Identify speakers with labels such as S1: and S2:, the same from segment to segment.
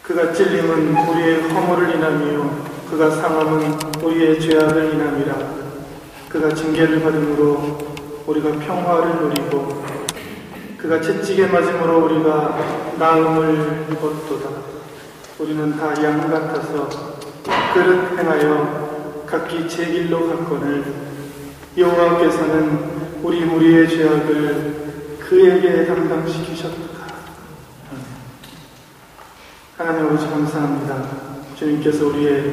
S1: 그가 찔림은 우리의 허물을 인함이요 그가 상함은 우리의 죄악을 인함이라. 그가 징계를 받음으로 우리가 평화를 누리고 그가 채찍에 맞음으로 우리가 나음을 입었도다. 우리는 다 양 같아서 그릇 행하여 각기 제 길로 갔거늘 여호와께서는 우리 무리의 죄악을 그에게 담당시키셨도다. 하나님 아버지 감사합니다. 주님께서 우리의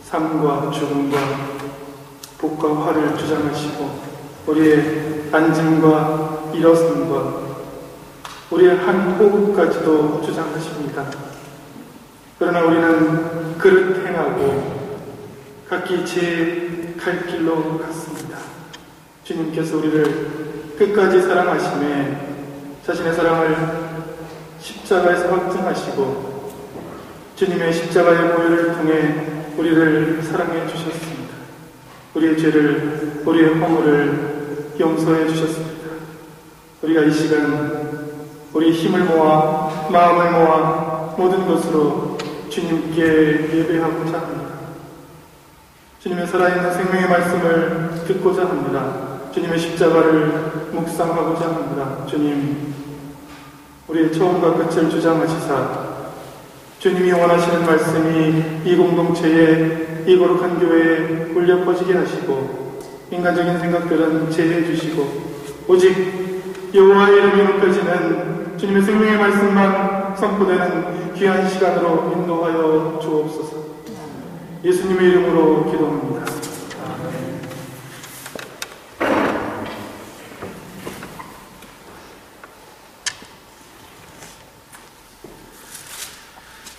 S1: 삶과 죽음과 복과 화를 주장하시고 우리의 안짐과 일어섬과 우리의 한 호흡까지도 주장하십니다. 그러나 우리는 그릇 행하고 각기 제 갈 길로 갔습니다. 주님께서 우리를 끝까지 사랑하시매 자신의 사랑을 십자가에서 확증하시고 주님의 십자가의 보혈을 통해 우리를 사랑해 주셨습니다. 우리의 죄를, 우리의 허물을 용서해 주셨습니다. 우리가 이 시간 우리 힘을 모아 마음을 모아 모든 것으로 주님께 예배하고자 합니다. 주님의 살아있는 생명의 말씀을 듣고자 합니다. 주님의 십자가를 묵상하고자 합니다. 주님, 우리의 처음과 끝을 주장하시사 주님이 원하시는 말씀이 이 공동체에, 이 거룩한 교회에 울려 퍼지게 하시고 인간적인 생각들은 제해해 주시고 오직 여호와의 이름이 높여지는 주님의 생명의 말씀만 선포되는 귀한 시간으로 인도하여 주옵소서. 예수님의 이름으로 기도합니다. 아멘.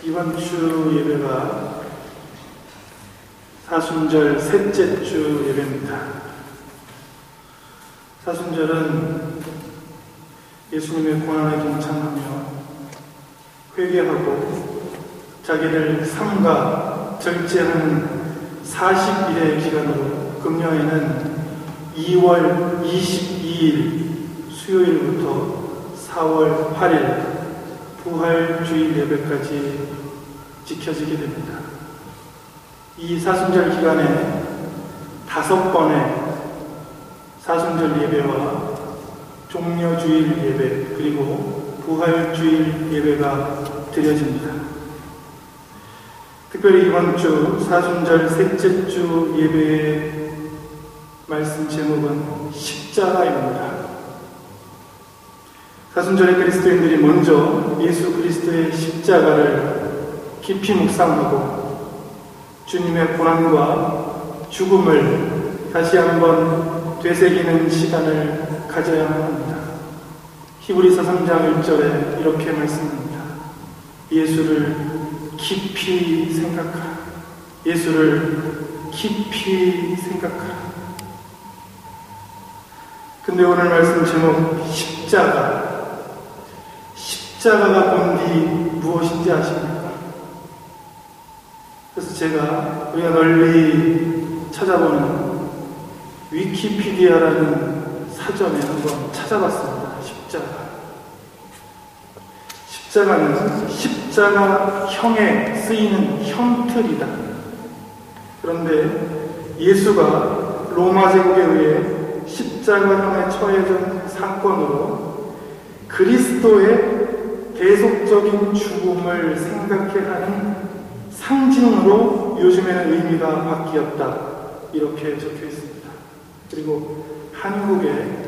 S1: 이번 주 예배가 사순절 셋째 주 예배입니다. 사순절은 예수님의 고난에 동참하며 회개하고 자기를 삼가 절제하는 40일의 기간으로 금년에는 2월 22일 수요일부터 4월 8일 부활주일 예배까지 지켜지게 됩니다. 이 사순절 기간에 5번의 사순절 예배와 종려주일 예배 그리고 부활주일 예배가 드려집니다. 특별히 이번 주 사순절 셋째 주 예배의 말씀 제목은 십자가입니다. 사순절의 그리스도인들이 먼저 예수 그리스도의 십자가를 깊이 묵상하고 주님의 고난과 죽음을 다시 한번 되새기는 시간을 가져야만 합니다. 히브리서 3장 1절에 이렇게 말씀합니다. 예수를 깊이 생각하라. 예수를 깊이 생각하라. 근데 오늘 말씀 제목 십자가가 본디 무엇인지 아십니까? 그래서 우리가 널리 찾아보는 위키피디아라는 사전에 한번 찾아봤습니다. 십자가는 십자가형에 쓰이는 형틀이다. 그런데 예수가 로마 제국에 의해 십자가형에 처해진 사건으로 그리스도의 대속적인 죽음을 생각해 하는 상징으로 요즘에는 의미가 바뀌었다. 이렇게 적혀 있습니다. 그리고 한국의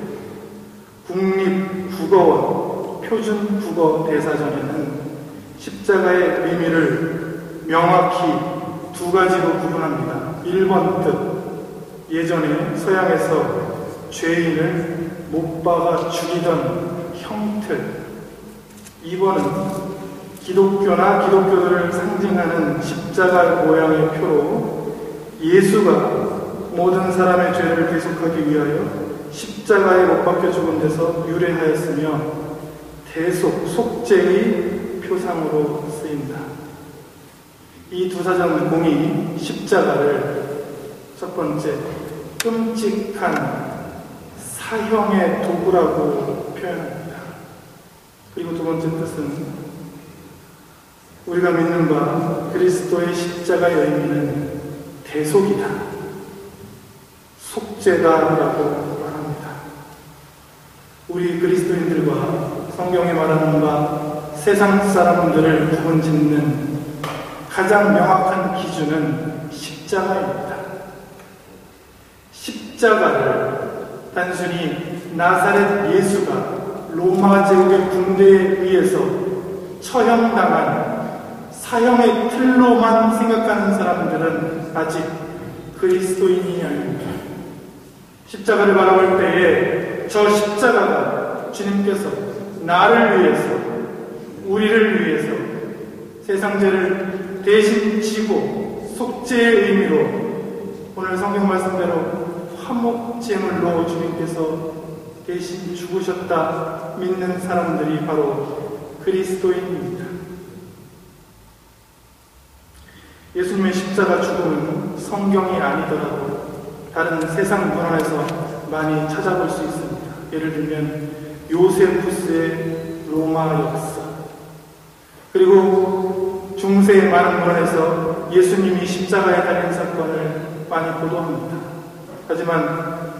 S1: 국립국어원 표준국어 대사전에는 십자가의 의미를 명확히 2가지로 구분합니다. 1번 뜻, 예전에 서양에서 죄인을 못 박아 죽이던 형틀. 2번은 기독교나 기독교들을 상징하는 십자가 모양의 표로 예수가 모든 사람의 죄를 대속하기 위하여 십자가에 못 박혀 죽은 데서 유래하였으며 대속, 속죄의 표상으로 쓰인다. 이 두 사전 공이 십자가를 첫 번째, 끔찍한 사형의 도구라고 표현합니다. 그리고 두 번째 뜻은 우리가 믿는 바 그리스도의 십자가의 의미는 대속이다, 속죄다라고 말합니다. 우리 그리스도인들과 성경에 말하는 바 세상 사람들을 구분짓는 가장 명확한 기준은 십자가입니다. 십자가를 단순히 나사렛 예수가 로마 제국의 군대에 의해서 처형당한 사형의 틀로만 생각하는 사람들은 아직 그리스도인이 아닙니다. 십자가를 바라볼 때에 저 십자가가 주님께서 나를 위해서, 우리를 위해서 세상 죄를 대신 지고 속죄의 의미로 오늘 성경 말씀대로 화목제물로 주님께서 대신 죽으셨다 믿는 사람들이 바로 그리스도인입니다. 예수님의 십자가 죽음은 성경이 아니더라도 다른 세상 문헌에서 많이 찾아볼 수 있습니다. 예를 들면 요세푸스의 로마 역사, 그리고 중세의 많은 문헌에서 예수님이 십자가에 달린 사건을 많이 보도합니다. 하지만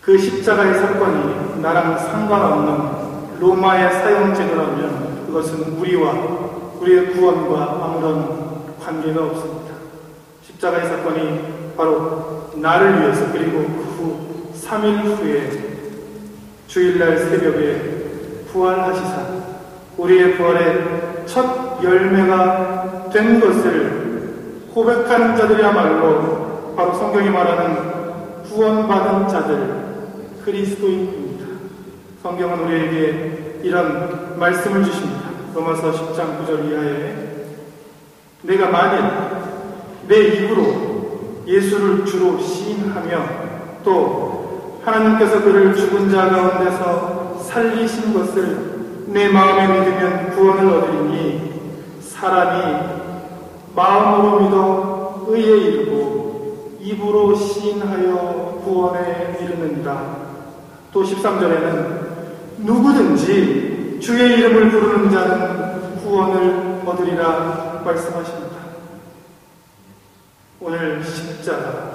S1: 그 십자가의 사건이 나랑 상관없는 로마의 사형제도라면 그것은 우리의 구원과 아무런 관계가 없습니다. 십자가의 사건이 바로 나를 위해서, 그리고 그 후 3일 후에 주일날 새벽에 부활하시사 우리의 부활의 첫 열매가 된 것을 고백하는 자들이야말로 바로 성경이 말하는 구원받은 자들, 그리스도인입니다. 성경은 우리에게 이런 말씀을 주십니다. 로마서 10장 9절 이하에 내가 만일 내 입으로 예수를 주로 시인하며 또 하나님께서 그를 죽은 자 가운데서 살리신 것을 내 마음에 믿으면 구원을 얻으리니 사람이 마음으로 믿어 의에 이르고 입으로 시인하여 구원에 이르는다. 또 13절에는 누구든지 주의 이름을 부르는 자는 구원을 얻으리라 말씀하십니다. 오늘 십자가,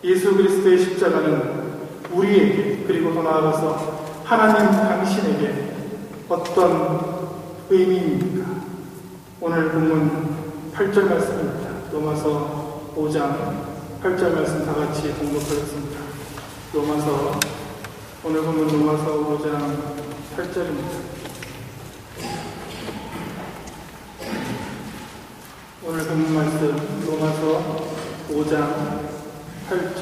S1: 예수 그리스도의 십자가는 우리에게, 그리고 더 나아가서 하나님 당신에게 어떤 의미입니까? 오늘 본문 8절 말씀입니다. 로마서 5장 8절 말씀 다 같이 공독하겠습니다. 오늘 본문 로마서 5장 8절입니다. 오늘 본문 말씀 로마서 5장 8절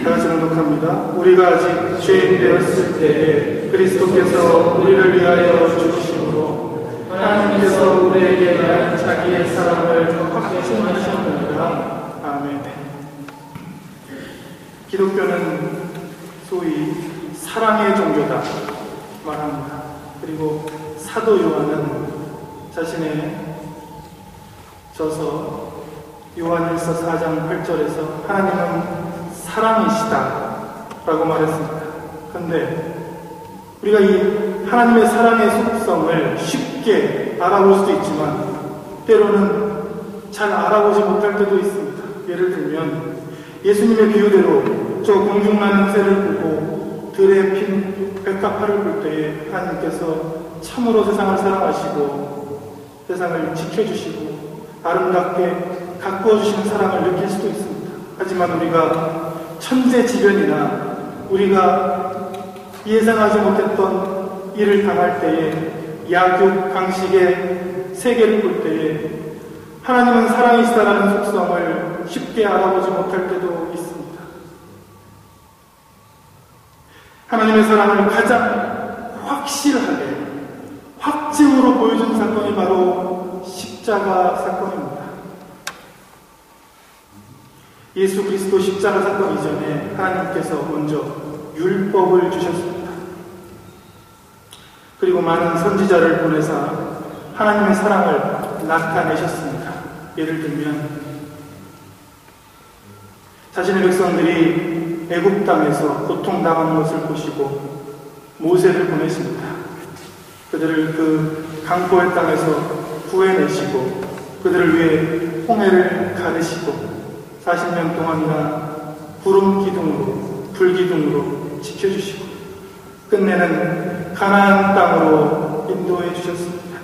S1: 다 같이 공독합니다. 우리가 아직 죄인 되었을 때에 그리스도께서 우리를 위하여 죽으심으로 하나님께서 우리에게 대한 자기의 사랑을 확증하셨느니라. 아멘. 기독교는 소위 사랑의 종교다 말합니다. 그리고 사도 요한은 자신의 저서 요한일서 4장 8절에서 하나님은 사랑이시다 라고 말했습니다. 그런데 우리가 이 하나님의 사랑의 속성을 쉽게 알아볼 수도 있지만 때로는 잘 알아보지 못할 때도 있습니다. 예를 들면 예수님의 비유대로 저 공중나는 새를 보고 들에 핀 백합화를 볼 때에 하나님께서 참으로 세상을 사랑하시고 세상을 지켜주시고 아름답게 가꾸어 주시는 사랑을 느낄 수도 있습니다. 하지만 우리가 천재지변이나 우리가 예상하지 못했던 일을 당할 때에 약육, 강식의 세계를 볼 때에 하나님은 사랑이시다라는 속성을 쉽게 알아보지 못할 때도 있습니다. 하나님의 사랑을 가장 확실하게 확증으로 보여준 사건이 바로 십자가 사건입니다. 예수 그리스도 십자가 사건 이전에 하나님께서 먼저 율법을 주셨습니다. 그리고 많은 선지자를 보내사 하나님의 사랑을 나타내셨습니다. 예를 들면 자신의 백성들이 애굽 땅에서 고통당하는 것을 보시고 모세를 보내십니다. 그들을 그 강포의 땅에서 구해내시고 그들을 위해 홍해를 가르시고 40년 동안이나 구름 기둥으로 불기둥으로 지켜주시고 끝내는 가나안 땅으로 인도해 주셨습니다.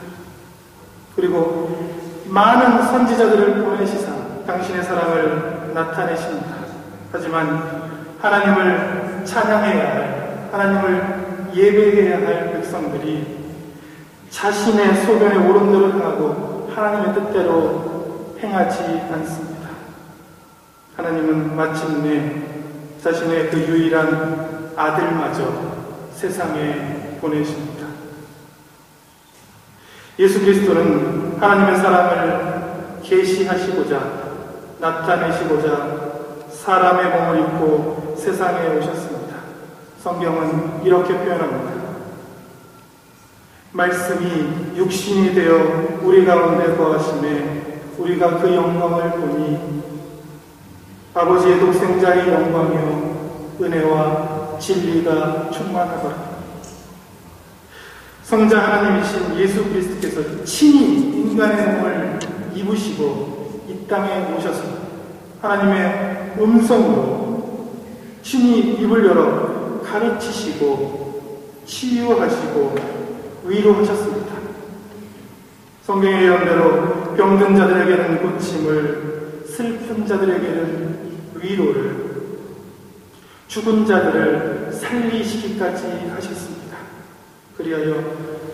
S1: 그리고 많은 선지자들을 보내시사 당신의 사랑을 나타내십니다. 하지만 하나님을 찬양해야 할, 하나님을 예배해야 할 백성들이 자신의 소견에 옳은 대로 행하고 하나님의 뜻대로 행하지 않습니다. 하나님은 마침내 자신의 그 유일한 아들마저 세상에 보내십니다. 예수 그리스도는 하나님의 사랑을 계시하시고자 나타내시고자 사람의 몸을 입고 세상에 오셨습니다. 성경은 이렇게 표현합니다. 말씀이 육신이 되어 우리 가운데 거하심에 우리가 그 영광을 보니 아버지의 독생자의 영광이요 은혜와 진리가 충만하더라. 성자 하나님이신 예수 그리스도께서 친히 인간의 몸을 입으시고 이 땅에 오셔서 하나님의 음성으로 친히 입을 열어 가르치시고 치유하시고 위로하셨습니다. 성경의 예언대로 병든 자들에게는 고침을, 슬픈 자들에게는 위로를, 죽은 자들을 살리시기까지 하셨습니다. 그리하여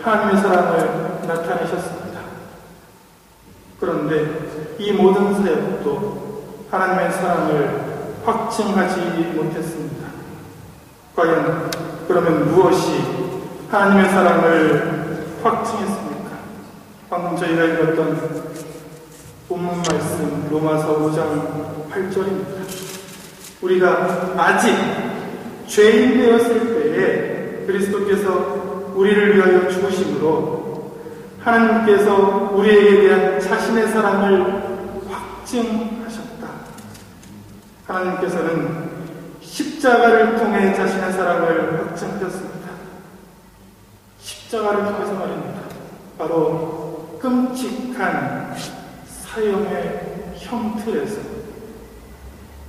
S1: 하나님의 사랑을 나타내셨습니다. 그런데 이 모든 사역도 하나님의 사랑을 확증하지 못했습니다. 과연 그러면 무엇이 하나님의 사랑을 확증했습니까? 방금 저희가 읽었던 본문 말씀 로마서 5장 8절입니다. 우리가 아직 죄인 되었을 때에 그리스도께서 우리를 위하여 죽으심으로 하나님께서 우리에게 대한 자신의 사랑을 확증하셨다. 하나님께서는 십자가를 통해 자신의 사랑을 확증하셨습니다. 십자가를 통해서 말입니다. 바로 끔찍한 사형의 형틀에서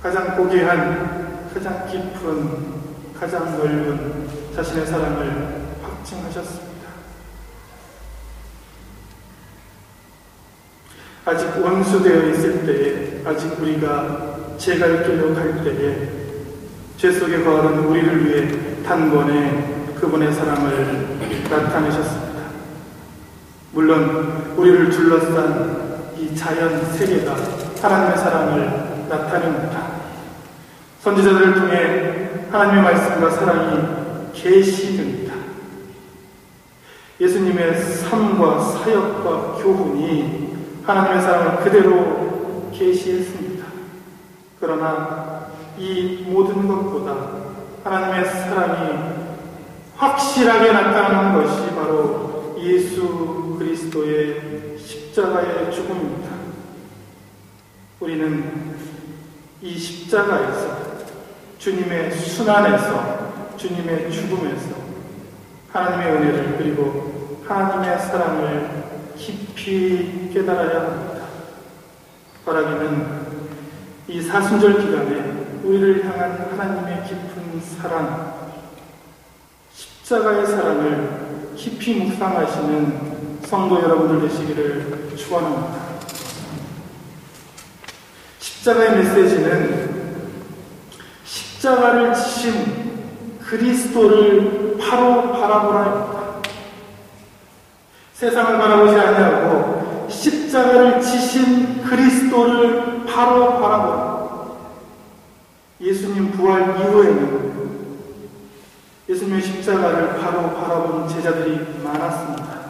S1: 가장 고귀한, 가장 깊은, 가장 넓은 자신의 사랑을 확증하셨습니다. 아직 원수되어 있을 때에, 아직 우리가 죄갈 길로 갈 때에 죄 속에 거하는 우리를 위해 단번에 그분의 사랑을 나타내셨습니다. 물론 우리를 둘러싼 이 자연 세계가 하나님의 사랑을 나타냅니다. 선지자들을 통해 하나님의 말씀과 사랑이 계시됩니다. 예수님의 삶과 사역과 교훈이 하나님의 사랑을 그대로 계시했습니다. 그러나 이 모든 것보다 하나님의 사랑이 확실하게 나타나는 것이 바로 예수 그리스도의 십자가의 죽음입니다. 우리는 이 십자가에서, 주님의 순환에서, 주님의 죽음에서 하나님의 은혜를, 그리고 하나님의 사랑을 깊이 깨달아야 합니다. 바라기는 이 사순절 기간에 우리를 향한 하나님의 깊은 사랑, 십자가의 사랑을 깊이 묵상하시는 성도 여러분들 되시기를 축원합니다. 십자가의 메시지는 십자가를 지신 그리스도를 바로 바라보라입니다. 세상을 바라보지 아니하고 십자가를 지신 그리스도를 바로 바라보라. 예수님 부활 이후에는 예수님의 십자가를 바로 바라본 제자들이 많았습니다.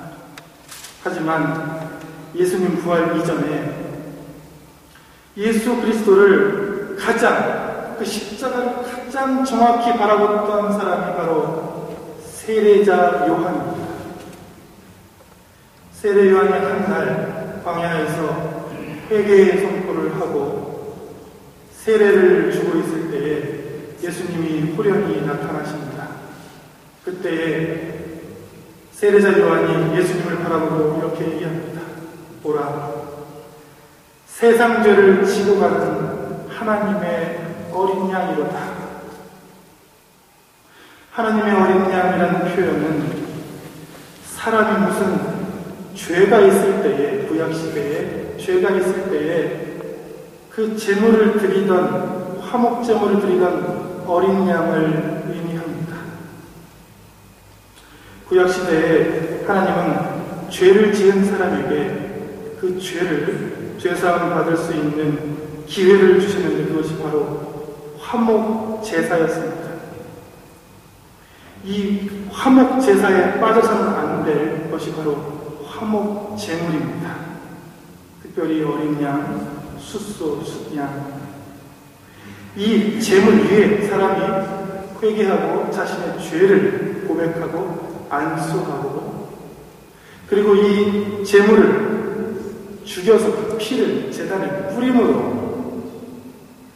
S1: 하지만 예수님 부활 이전에 예수 그리스도를 그 십자가를 가장 정확히 바라봤던 사람이 바로 세례자 요한입니다. 세례 요한이 한 날 광야에서 회개의 선포를 하고 세례를 주고 있을 때에 예수님이 호련히 나타나십니다. 그때에 세례자 요한이 예수님을 바라보고 이렇게 얘기합니다. 보라, 세상 죄를 지고 가는 하나님의 어린 양이로다. 하나님의 어린 양이라는 표현은 사람이 무슨 죄가 있을 때에, 구약시대에 죄가 있을 때에 그 제물을 드리던, 화목제물을 드리던 어린 양을 의미합니다. 구약시대에 하나님은 죄를 지은 사람에게 그 죄를 죄사함 받을 수 있는 기회를 주시는데 그것이 바로 화목제사였습니다. 이 화목제사에 빠져서는 안 될 것이 바로 화목제물입니다. 특별히 어린 양, 숫소, 숫양. 이 제물 위에 사람이 회개하고 자신의 죄를 고백하고 안수하고, 그리고 이 제물을 죽여서 그 피를 제단에 뿌림으로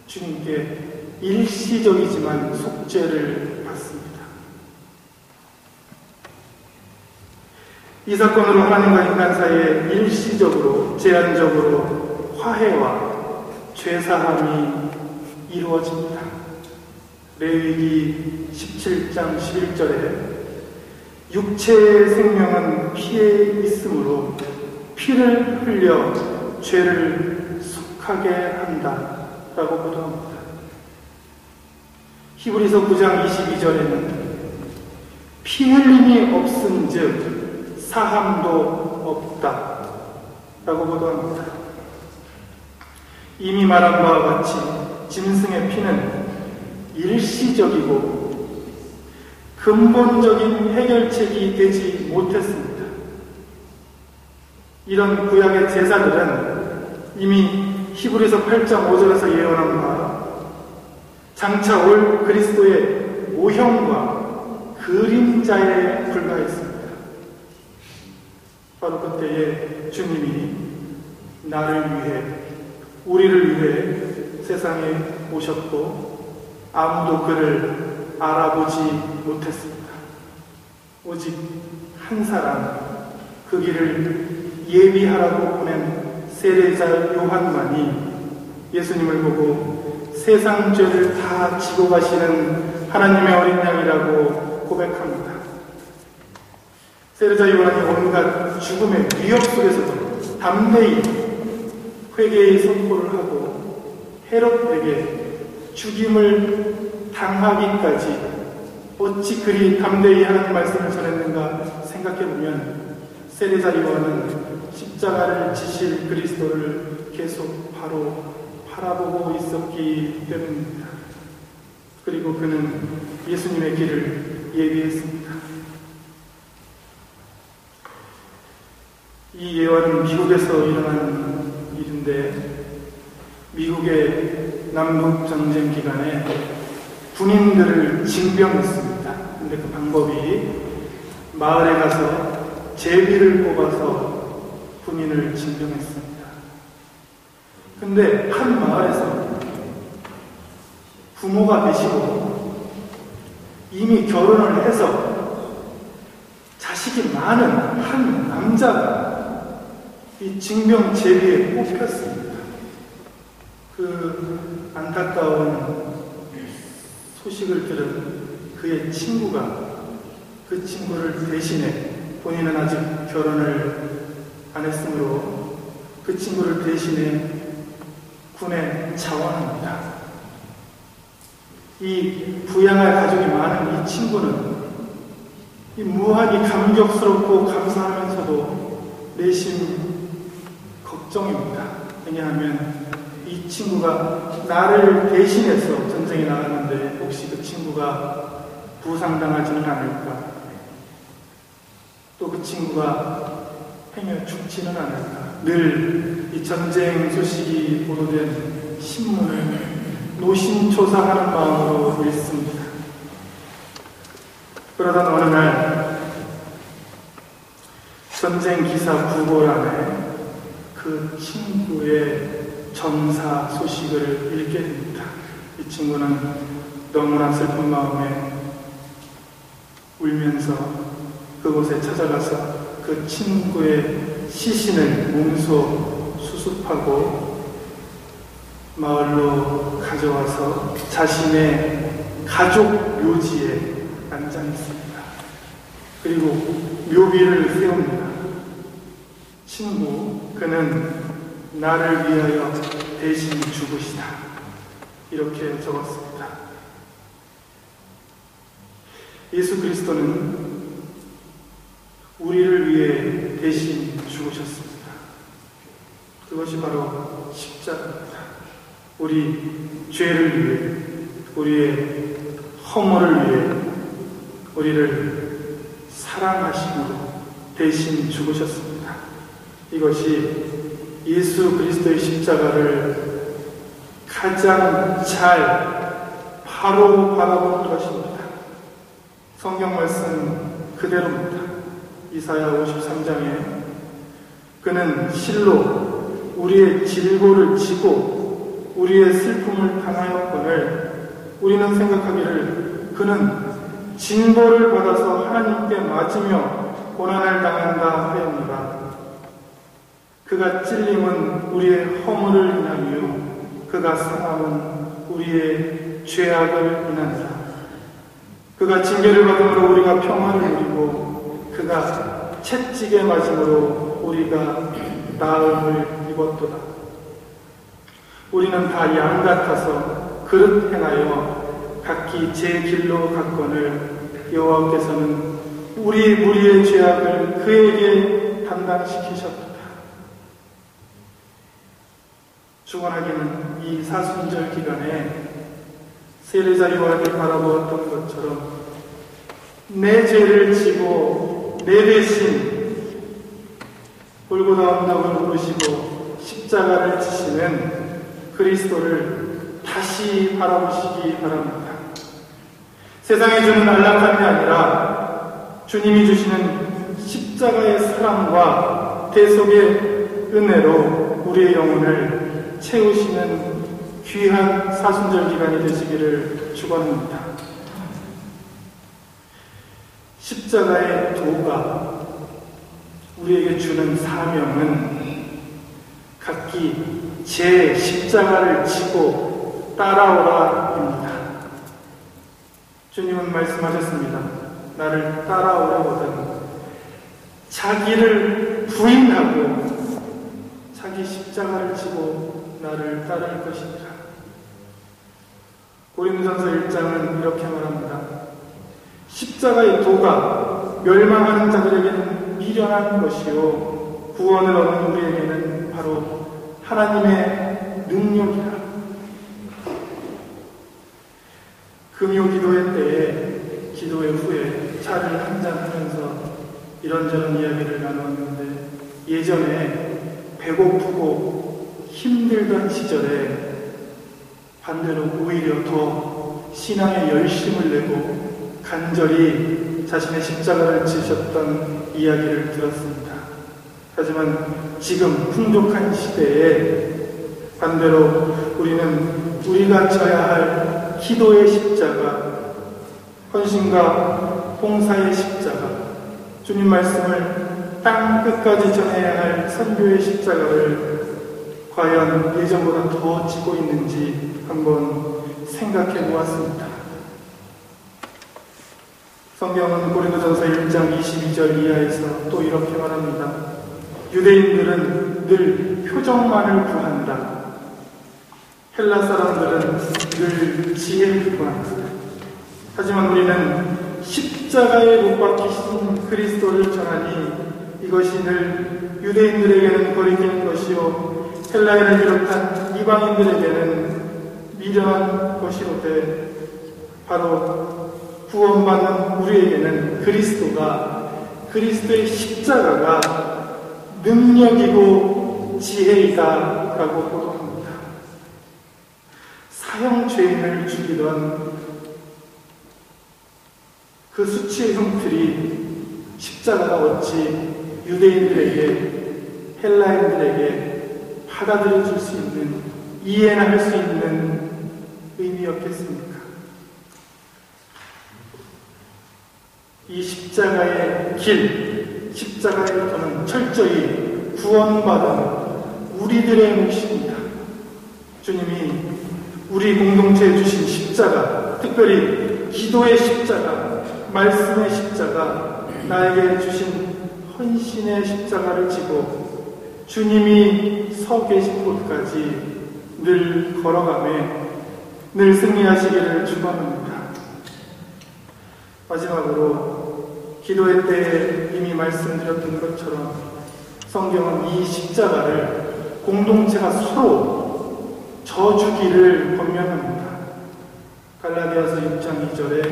S1: 주님께 일시적이지만 속죄를 받습니다. 이 사건으로 하나님과 인간 사이에 일시적으로, 제한적으로 화해와 죄사함이 이루어집니다. 레위기 17장 11절에 육체의 생명은 피에 있으므로 피를 흘려 죄를 속하게 한다 라고 보도합니다. 히브리서 9장 22절에는 피 흘림이 없은 즉 사함도 없다 라고 보도합니다. 이미 말한 바와 같이 짐승의 피는 일시적이고 근본적인 해결책이 되지 못했습니다. 이런 구약의 제사들은 이미 히브리서 8장 5절에서 예언한 바 장차 올 그리스도의 모형과 그림자에 불과했습니다. 바로 그때에 주님이 나를 위해, 우리를 위해 세상에 오셨고 아무도 그를 알아보지 못했습니다. 오직 한 사람, 그 길을 예비하라고 보낸 세례자 요한만이 예수님을 보고 세상 죄를 다 지고 가시는 하나님의 어린 양이라고 고백합니다. 세례자 요한이 온갖 죽음의 위협 속에서도 담대히 회개의 선포를 하고 헤롯에게 죽임을 당하기까지 어찌 그리 담대히 하나님 말씀을 전했는가 생각해보면 세례자 요한은 십자가를 지실 그리스도를 계속 바로 바라보고 있었기 때문입니다. 그리고 그는 예수님의 길을 예비했습니다. 이 예언은 미국에서 일어난 일인데, 미국의 남북전쟁 기간에 군인들을 징병했습니다. 근데 그 방법이 마을에 가서 제비를 뽑아서 군인을 징병했습니다. 근데 한 마을에서 부모가 되시고 이미 결혼을 해서 자식이 많은 한 남자가 이 징병 제비에 뽑혔습니다. 그 안타까운 소식을 들은 그의 친구가 그 친구를 대신해, 본인은 아직 결혼을 안 했으므로 그 친구를 대신해 군에 자원합니다. 이 부양할 가족이 많은 이 친구는 이 무한히 감격스럽고 감사하면서도 내심 걱정입니다. 왜냐하면 이 친구가 나를 대신해서 전쟁에 나갔는데 혹시 그 친구가 부상당하지는 않을까? 또 그 친구가 행여 죽지는 않을까? 늘 이 전쟁 소식이 보도된 신문을 노심초사하는 마음으로 읽습니다. 그러던 어느 날 전쟁 기사 구보란에 그 친구의 전사 소식을 읽게 됩니다. 이 친구는 너무나 슬픈 마음에 울면서 그곳에 찾아가서 그 친구의 시신을 몸소 수습하고 마을로 가져와서 자신의 가족 묘지에 안장했습니다. 그리고 묘비를 세웁니다. 친구, 그는 나를 위하여 대신 죽으시다. 이렇게 적었습니다. 예수 그리스도는 우리를 위해 대신 죽으셨습니다. 그것이 바로 십자가입니다. 우리 죄를 위해, 우리의 허물을 위해 우리를 사랑하심으로 대신 죽으셨습니다. 이것이 예수 그리스도의 십자가를 가장 잘 바로 바라보는 것입니다. 성경 말씀 그대로입니다. 이사야 53장에 그는 실로 우리의 질고를 지고 우리의 슬픔을 당하였거늘 우리는 생각하기를 그는 징벌을 받아서 하나님께 맞으며 고난을 당한다 하였노라. 그가 찔림은 우리의 허물을 인하며 그가 상함은 우리의 죄악을 인하니라. 그가 징계를 받음으로 우리가 평화를 누리고 그가 채찍에 맞음으로 우리가 나음을 입었도다. 우리는 다 양 같아서 그릇 행하여 각기 제 길로 갔거늘 여호와께서는 우리 무리의 죄악을 그에게 담당시키셨도다. 주관하기는 이 사순절 기간에 세례자 요한을 바라보았던 것처럼 내 죄를 지고 내 대신 골고다 언덕을 오르시고 십자가를 지시는 그리스도를 다시 바라보시기 바랍니다. 세상에 주는 안락함이 아니라 주님이 주시는 십자가의 사랑과 대속의 은혜로 우리의 영혼을 채우시는 귀한 사순절 기간이 되시기를 축원합니다. 십자가의 도가 우리에게 주는 사명은 각기 제 십자가를 지고 따라오라입니다. 주님은 말씀하셨습니다. 나를 따라오라거든 자기를 부인하고 자기 십자가를 지고 나를 따를 것이니라. 고린도전서 1장은 이렇게 말합니다. 십자가의 도가 멸망하는 자들에게는 미련한 것이요 구원을 얻는 우리에게는 바로 하나님의 능력이라. 금요 기도회 때에 기도회 후에 차를 한잔 하면서 이런저런 이야기를 나눴는데 예전에 배고프고 힘들던 시절에 반대로 오히려 더 신앙에 열심을 내고 간절히 자신의 십자가를 지셨던 이야기를 들었습니다. 하지만 지금 풍족한 시대에 반대로 우리는 우리가 져야 할 기도의 십자가, 헌신과 봉사의 십자가, 주님 말씀을 땅 끝까지 전해야 할 선교의 십자가를 과연 예전보다 더 지고 있는지 한번 생각해 보았습니다. 성경은 고린도전서 1장 22절 이하에서 또 이렇게 말합니다. 유대인들은 늘 표정만을 구한다. 헬라 사람들은 늘 지혜를 구한다. 하지만 우리는 십자가에 못 박히신 그리스도를 전하니 이것이 늘 유대인들에게는 거리끼는 것이요 헬라인을 비롯한 이방인들에게는 미련한 것이로되 바로 구원받는 우리에게는 그리스도의 십자가가 능력이고 지혜이다 라고 보도합니다. 사형 죄인을 죽이던 그 수치의 형틀이 십자가가 어찌 유대인들에게 헬라인들에게 받아들여줄 수 있는, 이해나 할 수 있는 의미였겠습니까? 이 십자가의 길, 십자가의 터는 철저히 구원받은 우리들의 몫입니다. 주님이 우리 공동체에 주신 십자가, 특별히 기도의 십자가, 말씀의 십자가, 나에게 주신 헌신의 십자가를 지고 주님이 서 계신 곳까지 늘 걸어가며 늘 승리하시기를 축원합니다. 마지막으로 기도회 때 이미 말씀드렸던 것처럼 성경은 이 십자가를 공동체가 서로 져주기를 권면합니다. 갈라디아서 6장 2절에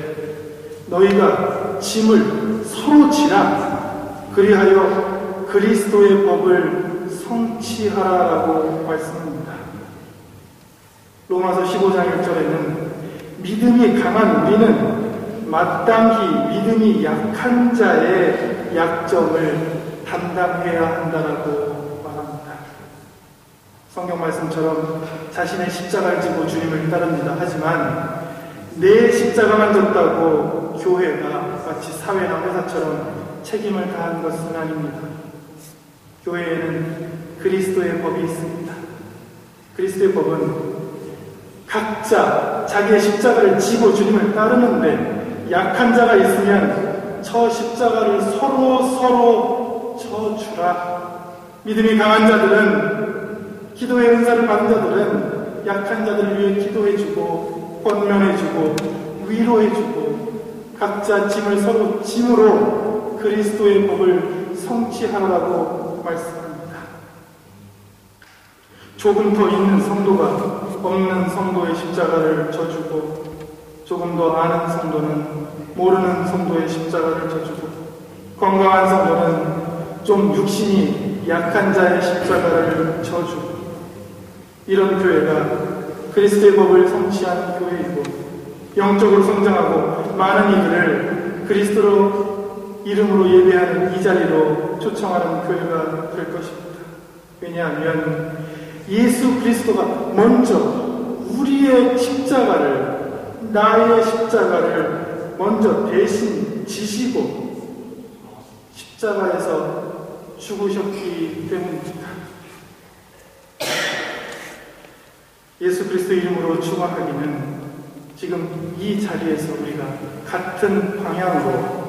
S1: 너희가 짐을 서로 지라 그리하여 그리스도의 법을 성취하라라고 말씀합니다. 로마서 15장 1절에는 믿음이 강한 우리는 마땅히 믿음이 약한 자의 약점을 담당해야 한다라고 말합니다. 성경 말씀처럼 자신의 십자가를 지고 주님을 따릅니다. 하지만 내 십자가만 졌다고 교회가 마치 사회나 회사처럼 책임을 다한 것은 아닙니다. 교회에는 그리스도의 법이 있습니다. 그리스도의 법은 각자 자기의 십자가를 지고 주님을 따르는데 약한 자가 있으면 저 십자가를 서로 져주라. 믿음이 강한 자들은, 기도의 은사를 받은 자들은 약한 자들을 위해 기도해주고 권면해주고 위로해주고 각자 짐을 서로 짐으로 그리스도의 법을 성취하라고 말씀합니다. 조금 더 있는 성도가 없는 성도의 십자가를 져주고 조금 더 아는 성도는 모르는 성도의 십자가를 져주고 건강한 성도는 좀 육신이 약한 자의 십자가를 져주고 이런 교회가 그리스도의 법을 성취하는 교회이고 영적으로 성장하고 많은 이들을 그리스도 이름으로 예배하는 이 자리로 초청하는 교회가 될 것입니다. 왜냐하면 예수 그리스도가 먼저 우리의 십자가를, 나의 십자가를 먼저 대신 지시고 십자가에서 죽으셨기 때문입니다. 예수 그리스도 이름으로 축원하기는 지금 이 자리에서 우리가 같은 방향으로,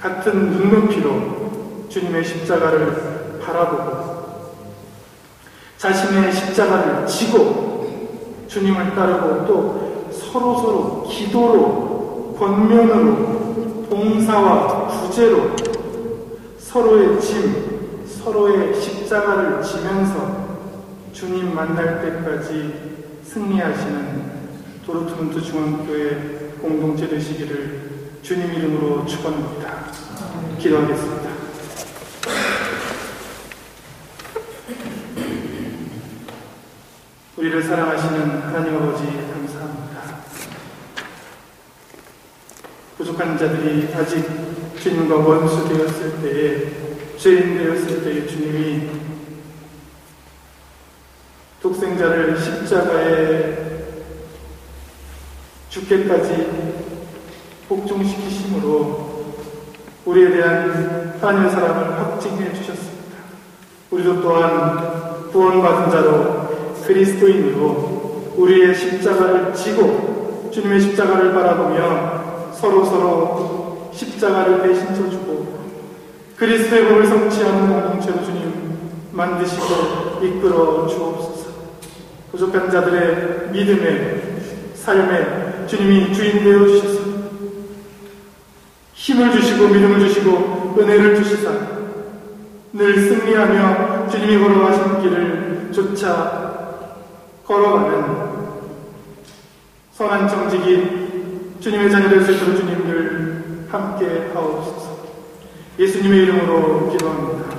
S1: 같은 눈높이로 주님의 십자가를 바라보고 자신의 십자가를 지고 주님을 따르고 또 서로 기도로, 권면으로, 봉사와 구제로 서로의 짐, 서로의 십자가를 지면서 주님 만날 때까지 승리하시는 도르트문트 중앙교회 공동체 되시기를 주님 이름으로 축원합니다. 기도하겠습니다. 우리를 사랑하시는 하나님 아버지 감사합니다. 부족한 자들이 아직 주님과 원수 되었을 때에, 죄인 되었을 때에 주님이 독생자를 십자가에 죽게까지 복종시키심으로 우리에 대한 하나님의 사랑을 확증해 주셨습니다. 우리도 또한 구원받은 자로 그리스도인으로 우리의 십자가를 지고 주님의 십자가를 바라보며 서로 십자가를 대신 져주고 그리스도의 법을 성취하는 공동체로 주님 만드시고 이끌어 주옵소서. 부족한 자들의 믿음의 삶에 주님이 주인 되어 주셔서 힘을 주시고 믿음을 주시고 은혜를 주시사 늘 승리하며 주님이 걸어가신 길을 쫓아 걸어가는 선한 정직이 주님의 자녀 될 수 있도록 주님을 함께 하옵소서. 예수님의 이름으로 기도합니다.